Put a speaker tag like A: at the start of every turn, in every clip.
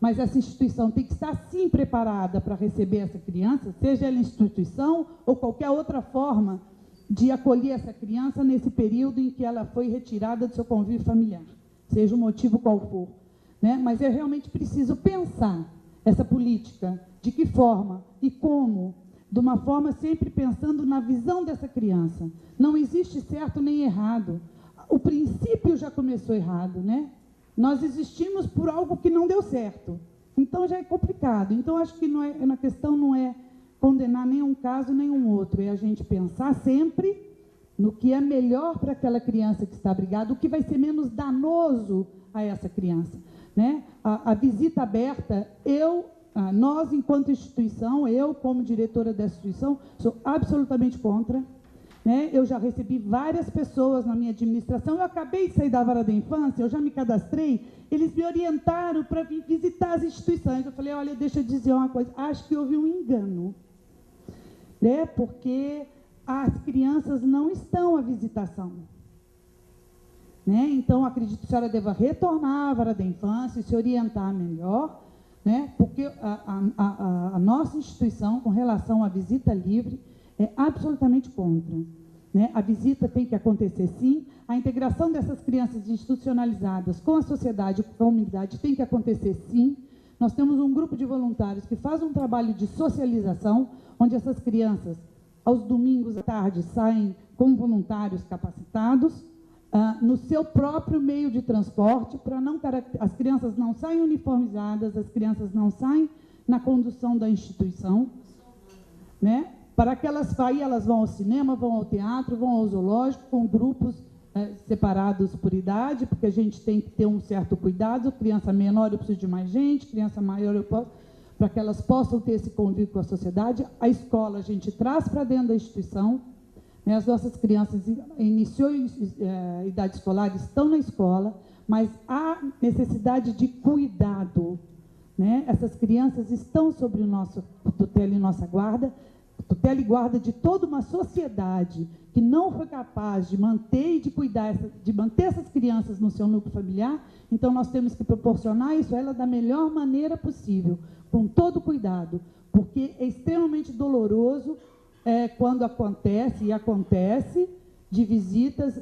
A: mas essa instituição tem que estar, sim, preparada para receber essa criança, seja ela instituição ou qualquer outra forma de acolher essa criança nesse período em que ela foi retirada do seu convívio familiar, seja o motivo qual for, né? Mas é realmente preciso pensar essa política, de que forma e como, de uma forma sempre pensando na visão dessa criança. Não existe certo nem errado. O princípio já começou errado, né? Nós existimos por algo que não deu certo. Então já é complicado. Então acho que a questão não é condenar nenhum caso, nenhum outro. É a gente pensar sempre no que é melhor para aquela criança que está abrigada, o que vai ser menos danoso a essa criança, né? A visita aberta, nós, enquanto instituição, eu, como diretora dessa instituição, sou absolutamente contra, né? Eu já recebi várias pessoas na minha administração, eu acabei de sair da vara da infância, eu já me cadastrei, eles me orientaram para vir visitar as instituições. Eu falei, olha, deixa eu dizer uma coisa, acho que houve um engano, né? Porque as crianças não estão à visitação, né? Então, acredito que a senhora deva retornar à vara da infância e se orientar melhor, né? Porque a nossa instituição, com relação à visita livre, é absolutamente contra, né? A visita tem que acontecer, sim. A integração dessas crianças institucionalizadas com a sociedade, com a comunidade, tem que acontecer, sim. Nós temos um grupo de voluntários que faz um trabalho de socialização, onde essas crianças, aos domingos à tarde, saem com voluntários capacitados, no seu próprio meio de transporte, para não as crianças não saem uniformizadas, as crianças não saem na condução da instituição, né? Para que elas vão ao cinema, vão ao teatro, vão ao zoológico, com grupos separados por idade, porque a gente tem que ter um certo cuidado. Criança menor eu preciso de mais gente, criança maior eu posso, para que elas possam ter esse convívio com a sociedade. A escola a gente traz para dentro da instituição, né? As nossas crianças iniciou idade escolar, estão na escola, mas há necessidade de cuidado, né? Essas crianças estão sob o nosso tutela e nossa guarda, tutela e guarda de toda uma sociedade que não foi capaz de manter e de cuidar, de manter essas crianças no seu núcleo familiar. Então, nós temos que proporcionar isso a ela da melhor maneira possível, com todo cuidado, porque é extremamente doloroso quando acontece, e acontece, de visitas,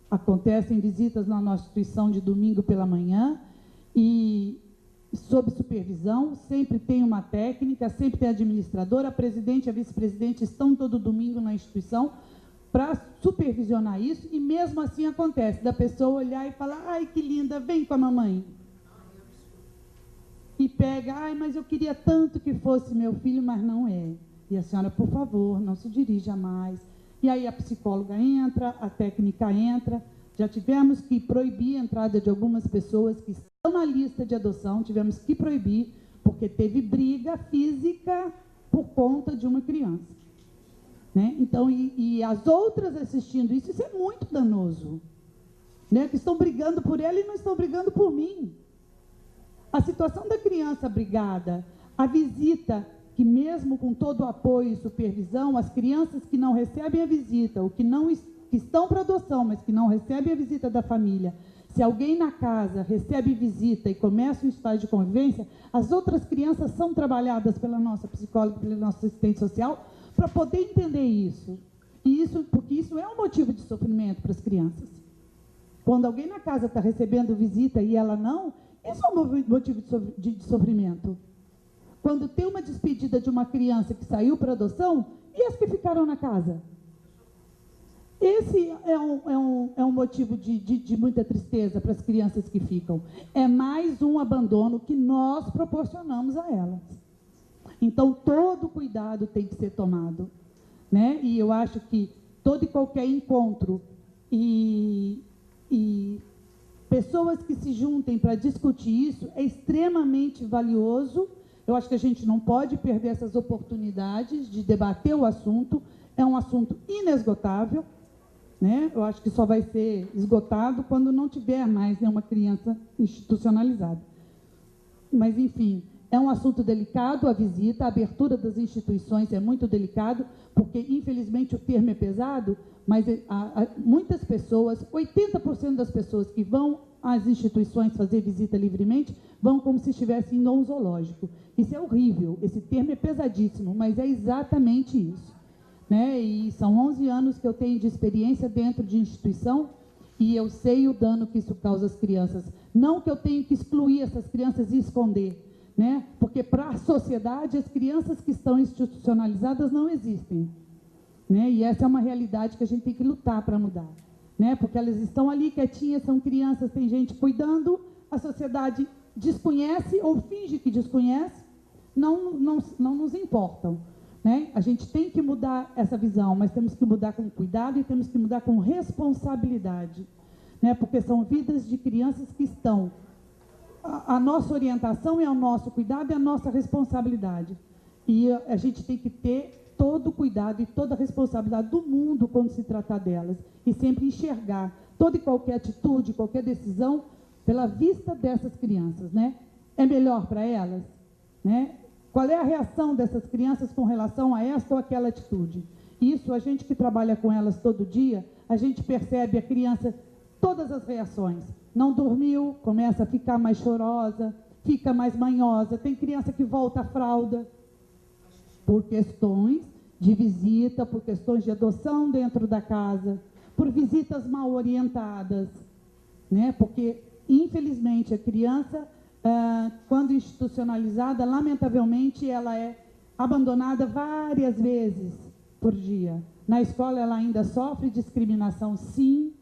A: acontecem visitas na nossa instituição de domingo pela manhã, e sob supervisão, sempre tem uma técnica, sempre tem a administradora, a presidente e a vice-presidente estão todo domingo na instituição para supervisionar isso, e mesmo assim acontece da pessoa olhar e falar, ai, que linda, vem com a mamãe. E pega, ai, mas eu queria tanto que fosse meu filho, mas não é. E a senhora, por favor, não se dirija mais. E aí a psicóloga entra, a técnica entra. Já tivemos que proibir a entrada de algumas pessoas que estão na lista de adoção, tivemos que proibir, porque teve briga física por conta de uma criança, né? Então, e as outras assistindo isso é muito danoso, né? Que estão brigando por ela e não estão brigando por mim. A situação da criança brigada, a visita, que mesmo com todo o apoio e supervisão, as crianças que não recebem a visita, ou que estão para adoção, mas que não recebem a visita da família, se alguém na casa recebe visita e começa um estágio de convivência, as outras crianças são trabalhadas pela nossa psicóloga, pela nossa assistente social, para poder entender isso. Porque isso é um motivo de sofrimento para as crianças. Quando alguém na casa está recebendo visita e ela não, isso é um motivo de sofrimento. Quando tem uma despedida de uma criança que saiu para adoção, e as que ficaram na casa? Esse é um motivo de muita tristeza para as crianças que ficam. É mais um abandono que nós proporcionamos a elas. Então, todo cuidado tem que ser tomado, né? E eu acho que todo e qualquer encontro e pessoas que se juntem para discutir isso é extremamente valioso. Eu acho que a gente não pode perder essas oportunidades de debater o assunto. É um assunto inesgotável, né? Eu acho que só vai ser esgotado quando não tiver mais nenhuma criança institucionalizada. Mas, enfim, é um assunto delicado, a visita, a abertura das instituições é muito delicado, porque, infelizmente, o termo é pesado, mas muitas pessoas, 80% das pessoas que vão às instituições fazer visita livremente, vão como se estivessem em um zoológico. Isso é horrível, esse termo é pesadíssimo, mas é exatamente isso, né? E são 11 anos que eu tenho de experiência dentro de instituição e eu sei o dano que isso causa às crianças. Não que eu tenho que excluir essas crianças e esconder, né? Porque para a sociedade as crianças que estão institucionalizadas não existem, né? E essa é uma realidade que a gente tem que lutar para mudar, né? Porque elas estão ali quietinhas, são crianças, tem gente cuidando, a sociedade desconhece ou finge que desconhece, não nos importam, né? A gente tem que mudar essa visão, mas temos que mudar com cuidado e temos que mudar com responsabilidade, né? Porque são vidas de crianças que estão... A nossa orientação é o nosso cuidado e a nossa responsabilidade. E a gente tem que ter todo o cuidado e toda a responsabilidade do mundo quando se tratar delas. E sempre enxergar toda e qualquer atitude, qualquer decisão, pela vista dessas crianças, né? É melhor para elas, né? Qual é a reação dessas crianças com relação a esta ou aquela atitude? Isso, a gente que trabalha com elas todo dia, a gente percebe a criança, todas as reações. Não dormiu, começa a ficar mais chorosa, fica mais manhosa. Tem criança que volta a fralda por questões de visita, por questões de adoção dentro da casa, por visitas mal orientadas, né? Porque, infelizmente, a criança, quando institucionalizada, lamentavelmente, ela é abandonada várias vezes por dia. Na escola, ela ainda sofre discriminação, sim.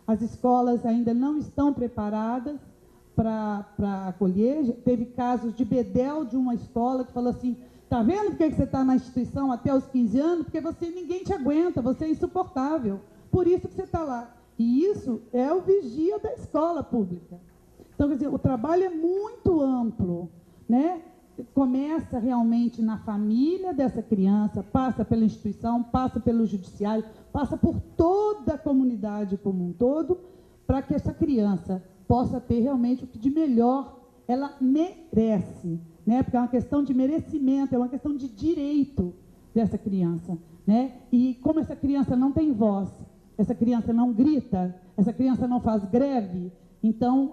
A: As escolas ainda não estão preparadas para acolher. Teve casos de bedel de uma escola que falou assim: está vendo por que você está na instituição até os 15 anos? Porque ninguém te aguenta, você é insuportável. Por isso que você está lá. E isso é o vigia da escola pública. Então, quer dizer, o trabalho é muito amplo, né? Começa realmente na família dessa criança, passa pela instituição, passa pelo judiciário, passa por toda a comunidade como um todo, para que essa criança possa ter realmente o que de melhor ela merece, né? Porque é uma questão de merecimento, é uma questão de direito dessa criança, né? E como essa criança não tem voz, essa criança não grita, essa criança não faz greve, então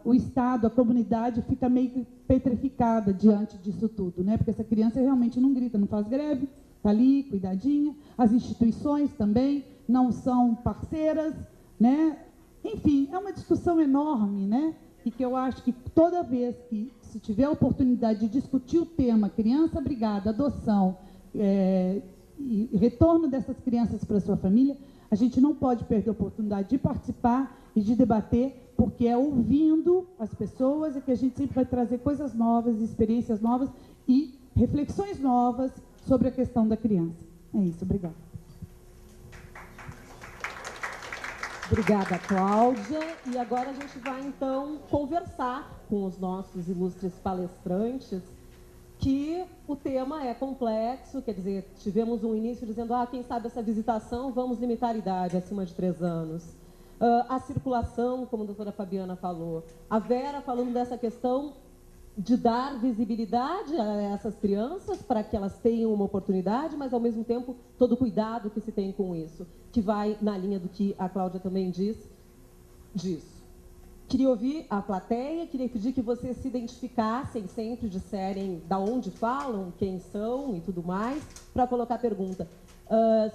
A: o Estado, a comunidade fica meio que petrificada diante disso tudo, né? Porque essa criança realmente não grita, não faz greve, está ali, cuidadinha. As instituições também não são parceiras, né? Enfim, é uma discussão enorme, né? E que eu acho que toda vez que se tiver a oportunidade de discutir o tema criança abrigada, adoção, e retorno dessas crianças para a sua família, a gente não pode perder a oportunidade de participar e de debater, porque é ouvindo as pessoas que a gente sempre vai trazer coisas novas, experiências novas e reflexões novas sobre a questão da criança. É isso, obrigada.
B: Obrigada, Cláudia. E agora a gente vai, então, conversar com os nossos ilustres palestrantes, que o tema é complexo, quer dizer, tivemos um início dizendo, quem sabe essa visitação, vamos limitar a idade, acima de 3 anos. A circulação, como a doutora Fabiana falou. A Vera falando dessa questão de dar visibilidade a essas crianças para que elas tenham uma oportunidade, mas, ao mesmo tempo, todo o cuidado que se tem com isso, que vai na linha do que a Cláudia também diz disso. Queria ouvir a plateia, queria pedir que vocês se identificassem, sempre disserem da onde falam, quem são e tudo mais, para colocar a pergunta.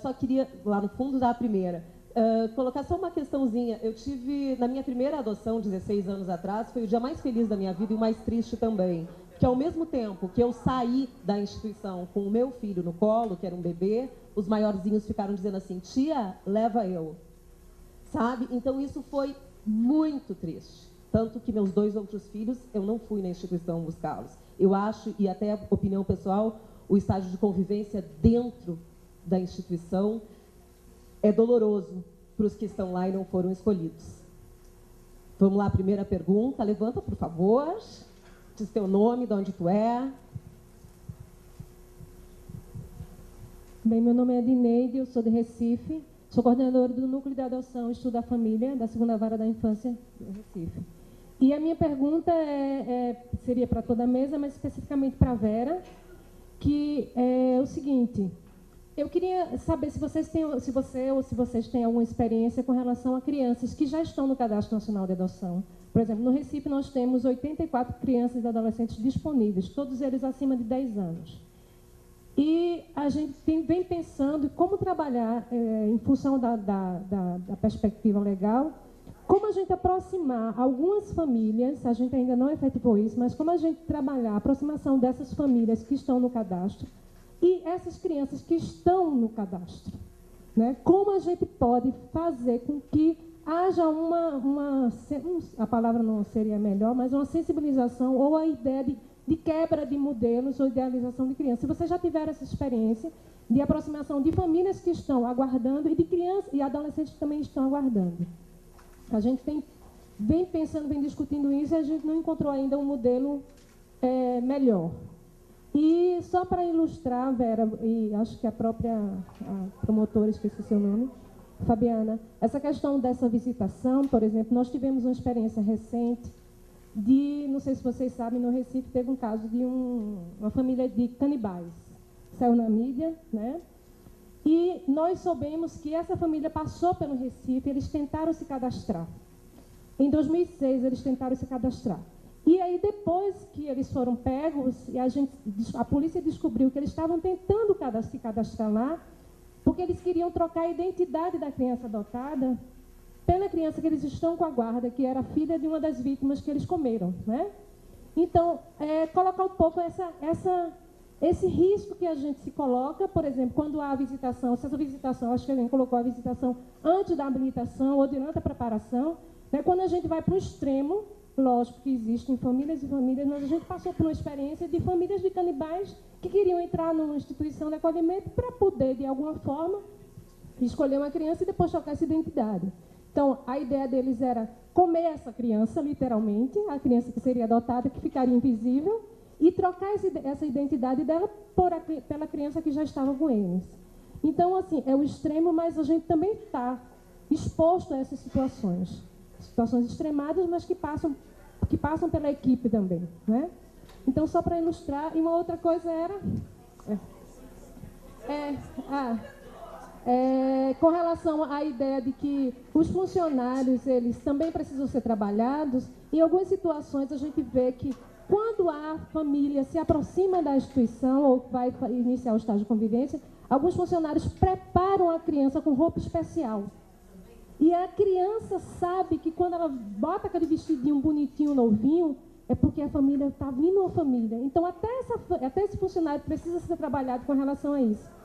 B: Só queria, lá no fundo, dar a primeira. Colocar só uma questãozinha. Eu tive, na minha primeira adoção, 16 anos atrás, foi o dia mais feliz da minha vida e o mais triste também. Que ao mesmo tempo que eu saí da instituição com o meu filho no colo, que era um bebê, os maiorzinhos ficaram dizendo assim, tia, leva eu. Sabe? Então isso foi muito triste. Tanto que meus 2 outros filhos, eu não fui na instituição buscá-los. Eu acho, e até a opinião pessoal, o estágio de convivência dentro da instituição é doloroso para os que estão lá e não foram escolhidos. Vamos lá, primeira pergunta. Levanta, por favor. Diz teu nome, de onde tu é.
C: Bem, meu nome é Dineide, eu sou de Recife. Sou coordenadora do Núcleo de Adoção e Estudo da Família, da 2ª Vara da Infância do Recife. E a minha pergunta seria para toda a mesa, mas especificamente para a Vera, que é o seguinte... eu queria saber se vocês têm alguma experiência com relação a crianças que já estão no Cadastro Nacional de Adoção. Por exemplo, no Recife nós temos 84 crianças e adolescentes disponíveis, todos eles acima de 10 anos. E a gente vem pensando como trabalhar, em função da perspectiva legal, como a gente aproximar algumas famílias, a gente ainda não efetivou isso, mas como a gente trabalhar a aproximação dessas famílias que estão no cadastro e essas crianças que estão no cadastro, né? Como a gente pode fazer com que haja a palavra não seria melhor, mas uma sensibilização ou a ideia de quebra de modelos ou idealização de crianças. Se vocês já tiveram essa experiência de aproximação de famílias que estão aguardando e de crianças e adolescentes que também estão aguardando. A gente vem pensando, vem discutindo isso e a gente não encontrou ainda um modelo melhor. E só para ilustrar, Vera, e acho que a promotora, esqueci seu nome, Fabiana, essa questão dessa visitação, por exemplo, nós tivemos uma experiência recente não sei se vocês sabem, no Recife teve um caso de uma família de canibais. Saiu na mídia, né? E nós soubemos que essa família passou pelo Recife, eles tentaram se cadastrar. Em 2006, eles tentaram se cadastrar. E aí, depois que eles foram pegos, e a polícia descobriu que eles estavam tentando se cadastrar lá, porque eles queriam trocar a identidade da criança adotada pela criança que eles estão com a guarda, que era filha de uma das vítimas que eles comeram, né? Então, colocar um pouco esse risco que a gente se coloca, por exemplo, quando há a visitação, se essa visitação, acho que alguém colocou a visitação antes da habilitação ou durante a preparação, né? Quando a gente vai para o extremo, lógico que existem famílias e famílias, mas a gente passou por uma experiência de famílias de canibais que queriam entrar numa instituição de acolhimento para poder, de alguma forma, escolher uma criança e depois trocar essa identidade. Então, a ideia deles era comer essa criança, literalmente, a criança que seria adotada, que ficaria invisível, e trocar essa identidade dela pela criança que já estava com eles. Então, assim, é o extremo, mas a gente também está exposto a essas situações extremadas, mas que passam pela equipe também, né? Então, só para ilustrar, e uma outra coisa era... com relação à ideia de que os funcionários, eles também precisam ser trabalhados, em algumas situações a gente vê que quando a família se aproxima da instituição ou vai iniciar o estágio de convivência, alguns funcionários preparam a criança com roupa especial. E a criança sabe que quando ela bota aquele vestidinho bonitinho, novinho, é porque a família está vindo uma família. Então, até esse funcionário precisa ser trabalhado com relação a isso.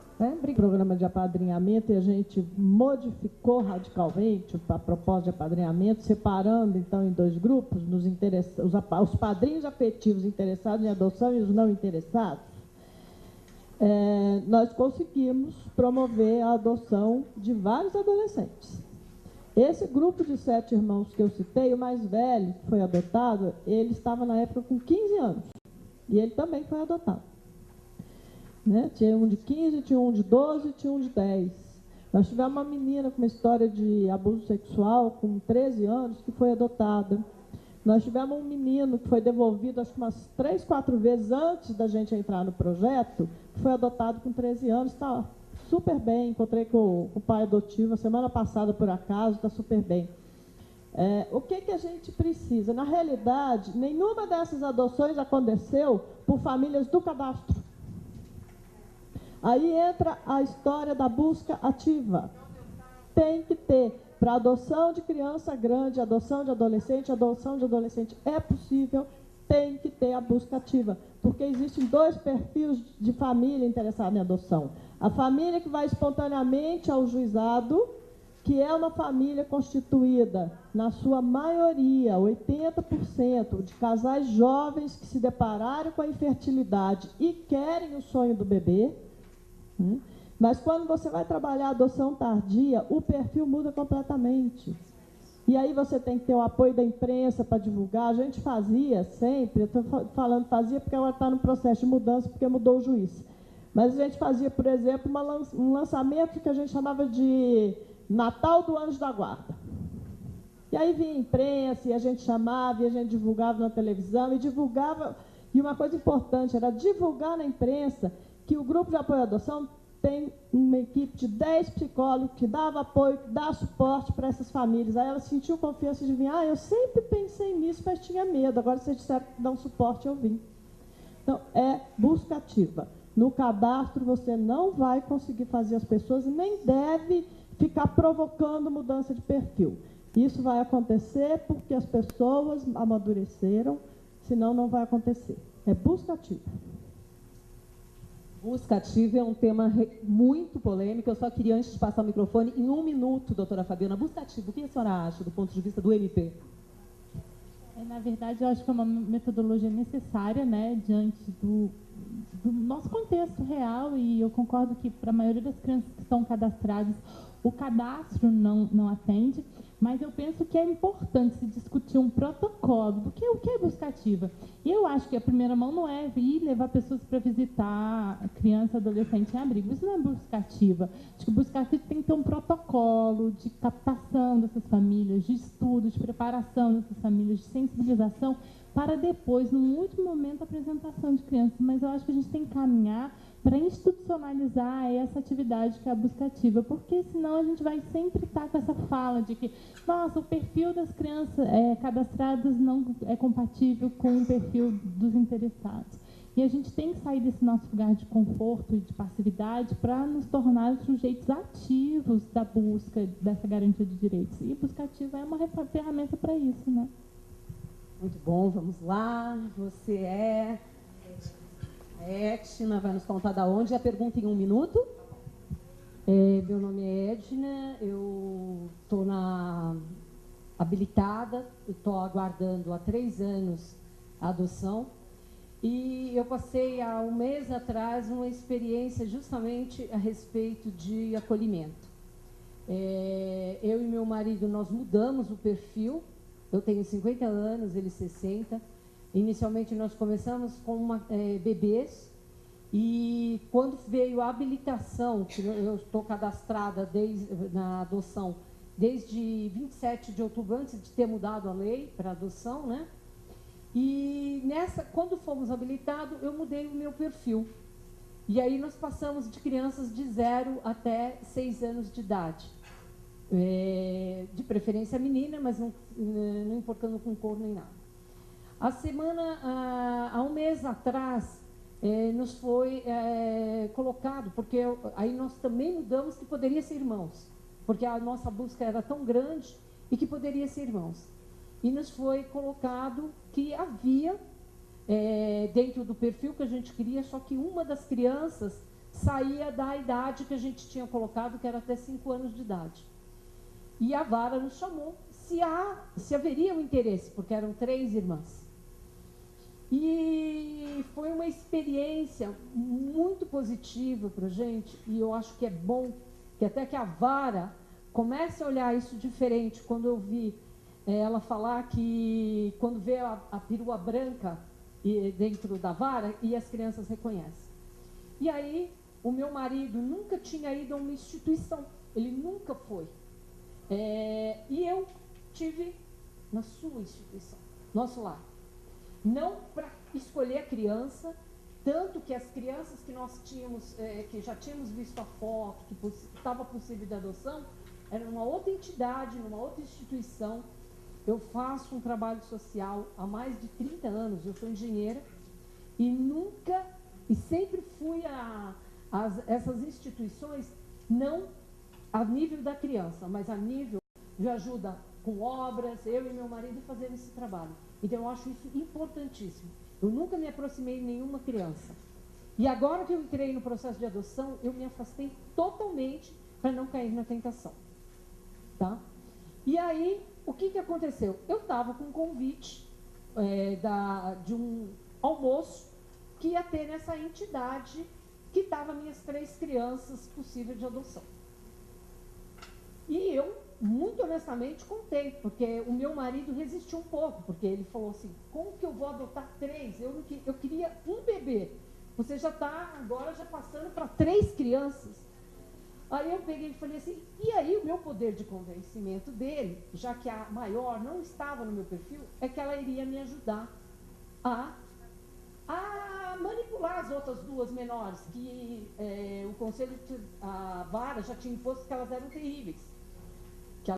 C: Programa de apadrinhamento, e a gente modificou radicalmente a proposta de apadrinhamento, separando então em 2 grupos, os padrinhos afetivos interessados em adoção e os não interessados. Nós conseguimos promover a adoção de vários adolescentes. Esse grupo de 7 irmãos que eu citei, o mais velho que foi adotado, ele estava na época com 15 anos e ele também foi adotado. Né? Tinha um de 15, tinha um de 12, tinha um de 10. Nós tivemos uma menina com uma história de abuso sexual com 13 anos que foi adotada. Nós tivemos um menino que foi devolvido, acho que umas 3, 4 vezes antes da gente entrar no projeto, que foi adotado com 13 anos, está super bem. Encontrei com o pai adotivo a semana passada, por acaso, está super bem. O que a gente precisa? Na realidade, nenhuma dessas adoções aconteceu por famílias do cadastro. Aí entra a história da busca ativa. Tem que ter, para adoção de criança grande, adoção de adolescente é possível, tem que ter a busca ativa, porque existem 2 perfis de família interessada em adoção. A família que vai espontaneamente ao juizado, que é uma família constituída, na sua maioria, 80%, de casais jovens que se depararam com a infertilidade e querem o sonho do bebê. Mas quando você vai trabalhar a adoção tardia, o perfil muda completamente. E aí você tem que ter o apoio da imprensa para divulgar. A gente fazia sempre, eu estou falando fazia porque agora está no processo de mudança, porque mudou o juiz. Mas a gente fazia, por exemplo, um lançamento que a gente chamava de Natal do Anjo da Guarda. E aí vinha a imprensa, e a gente chamava, e a gente divulgava na televisão, e divulgava. E uma coisa importante era divulgar na imprensa que o grupo de apoio à adoção
D: tem uma equipe de 10 psicólogos que dava apoio, que dá suporte para essas famílias. Aí ela sentiu confiança de vir. Eu sempre pensei nisso, mas tinha medo. Agora vocês disseram que dão suporte, eu vim. Então, é busca ativa. No cadastro, você não vai conseguir fazer as pessoas, nem deve ficar provocando mudança de perfil. Isso vai acontecer porque as pessoas amadureceram, senão não vai acontecer. É busca ativa.
B: Busca ativa é um tema muito polêmico. Eu só queria, antes de passar o microfone, em 1 minuto, doutora Fabiana, busca ativa, o que a senhora acha do ponto de vista do MP?
E: Na verdade, eu acho que é uma metodologia necessária, né, diante do nosso contexto real, e eu concordo que para a maioria das crianças que estão cadastradas, o cadastro não atende, mas eu penso que é importante se discutir um protocolo, porque o que é busca ativa? E eu acho que a primeira mão não é ir levar pessoas para visitar criança, adolescente em abrigo. Isso não é busca ativa. Acho que busca ativa tem que ter um protocolo de captação dessas famílias, de estudo, de preparação dessas famílias, de sensibilização, para depois, num último momento, a apresentação de crianças. Mas eu acho que a gente tem que caminhar para institucionalizar essa atividade que é a busca ativa, porque senão a gente vai sempre estar com essa fala de que, nossa, o perfil das crianças cadastradas não é compatível com o perfil dos interessados. E a gente tem que sair desse nosso lugar de conforto e de passividade para nos tornar sujeitos ativos da busca dessa garantia de direitos. E a busca ativa é uma ferramenta para isso, né?
B: Muito bom, vamos lá. Você é... A Etna vai nos contar da onde. A pergunta em 1 minuto.
F: Meu nome é Edna, eu estou habilitada, estou aguardando há 3 anos a adoção. E eu passei há 1 mês atrás uma experiência justamente a respeito de acolhimento. Eu e meu marido, nós mudamos o perfil. Eu tenho 50 anos, ele 60. Inicialmente nós começamos com bebês, e quando veio a habilitação, que eu estou cadastrada na adoção desde 27 de outubro, antes de ter mudado a lei para adoção, né? E quando fomos habilitados, eu mudei o meu perfil. E aí nós passamos de crianças de 0 até 6 anos de idade. De preferência menina, mas não importando com cor nem nada. Há 1 mês atrás, nos foi colocado, porque aí nós também mudamos que poderia ser irmãos, porque a nossa busca era tão grande e que poderia ser irmãos. E nos foi colocado que havia, dentro do perfil que a gente queria, só que uma das crianças saía da idade que a gente tinha colocado, que era até 5 anos de idade. E a vara nos chamou se haveria um interesse, porque eram 3 irmãs. E foi uma experiência muito positiva para a gente, e eu acho que é bom que até que a vara comece a olhar isso diferente. Quando eu vi ela falar que quando vê a perua branca dentro da vara, e as crianças reconhecem. E aí, o meu marido nunca tinha ido a uma instituição, ele nunca foi. E eu tive na sua instituição, nosso lar. Não para escolher a criança, tanto que as crianças que nós tínhamos, que já tínhamos visto a foto, que estava possível de adoção, era numa outra entidade, numa outra instituição. Eu faço um trabalho social há mais de 30 anos, eu sou engenheira, e sempre fui a essas instituições, não a nível da criança, mas a nível de ajuda com obras. Eu e meu marido fazendo esse trabalho. Então, eu acho isso importantíssimo. Eu nunca me aproximei de nenhuma criança. E agora que eu entrei no processo de adoção, eu me afastei totalmente para não cair na tentação. Tá? E aí, o que aconteceu? Eu estava com um convite de um almoço que ia ter nessa entidade que estavam minhas 3 crianças possíveis de adoção. E eu, muito honestamente, contei, porque o meu marido resistiu um pouco, porque ele falou assim, como que eu vou adotar 3? Eu queria um bebê. Você já está agora já passando para 3 crianças. Aí eu peguei e falei assim, e aí o meu poder de convencimento dele, já que a maior não estava no meu perfil, é que ela iria me ajudar a a manipular as outras duas menores, que o conselho, a vara já tinha imposto que elas eram terríveis.